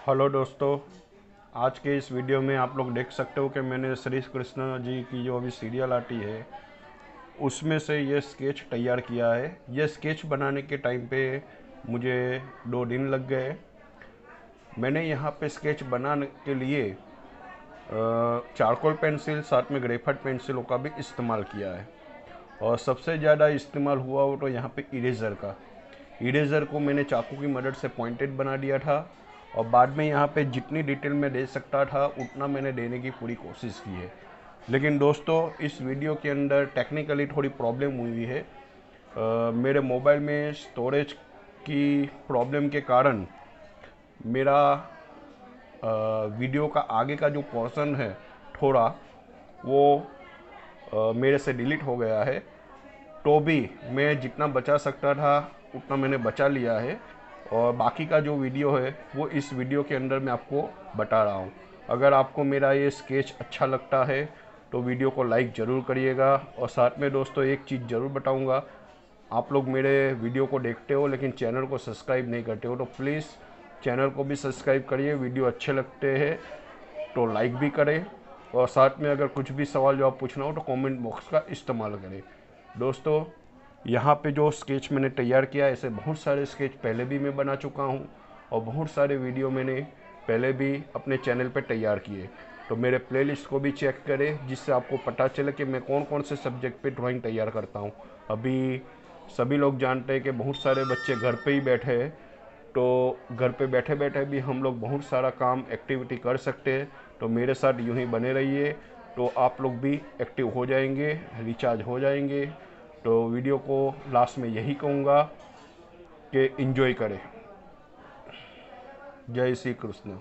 Hello दोस्तों, आज के इस वीडियो में आप लोग देख सकते हो कि मैंने श्री कृष्ण जी की जो अभी सीरियल आती है उसमें से ये स्केच तैयार किया है। ये स्केच बनाने के टाइम पे मुझे 2 दिन लग गए। मैंने यहाँ पे स्केच बनाने के लिए चारकोल पेंसिल साथ में ग्रेफाइट पेंसिलों का भी इस्तेमाल किया है और सबसे ज़्यादा इस्तेमाल हुआ वो तो यहाँ पे इरेज़र का। इरेज़र को मैंने चाकू की मदद से पॉइंटेड बना दिया था और बाद में यहाँ पे जितनी डिटेल मैं दे सकता था उतना मैंने देने की पूरी कोशिश की है। लेकिन दोस्तों, इस वीडियो के अंदर टेक्निकली थोड़ी प्रॉब्लम हुई है। मेरे मोबाइल में स्टोरेज की प्रॉब्लम के कारण मेरा वीडियो का आगे का जो पोर्शन है थोड़ा वो मेरे से डिलीट हो गया है। तो भी मैं जितना बचा सकता था उतना मैंने बचा लिया है और बाकी का जो वीडियो है वो इस वीडियो के अंदर मैं आपको बता रहा हूँ। अगर आपको मेरा ये स्केच अच्छा लगता है तो वीडियो को लाइक ज़रूर करिएगा। और साथ में दोस्तों एक चीज़ ज़रूर बताऊँगा, आप लोग मेरे वीडियो को देखते हो लेकिन चैनल को सब्सक्राइब नहीं करते हो तो प्लीज़ चैनल को भी सब्सक्राइब करिए। वीडियो अच्छे लगते हैं तो लाइक भी करें और साथ में अगर कुछ भी सवाल जवाब पूछना हो तो कमेंट बॉक्स का इस्तेमाल करें। दोस्तों, यहाँ पे जो स्केच मैंने तैयार किया, ऐसे बहुत सारे स्केच पहले भी मैं बना चुका हूँ और बहुत सारे वीडियो मैंने पहले भी अपने चैनल पे तैयार किए। तो मेरे प्लेलिस्ट को भी चेक करें जिससे आपको पता चले कि मैं कौन कौन से सब्जेक्ट पे ड्राइंग तैयार करता हूँ। अभी सभी लोग जानते हैं कि बहुत सारे बच्चे घर पे ही बैठे हैं, तो घर पे बैठे बैठे भी हम लोग बहुत सारा काम एक्टिविटी कर सकते हैं। तो मेरे साथ यूं ही बने रहिए तो आप लोग भी एक्टिव हो जाएंगे, रिचार्ज हो जाएंगे। तो वीडियो को लास्ट में यही कहूँगा कि एंजॉय करें। जय श्री कृष्ण।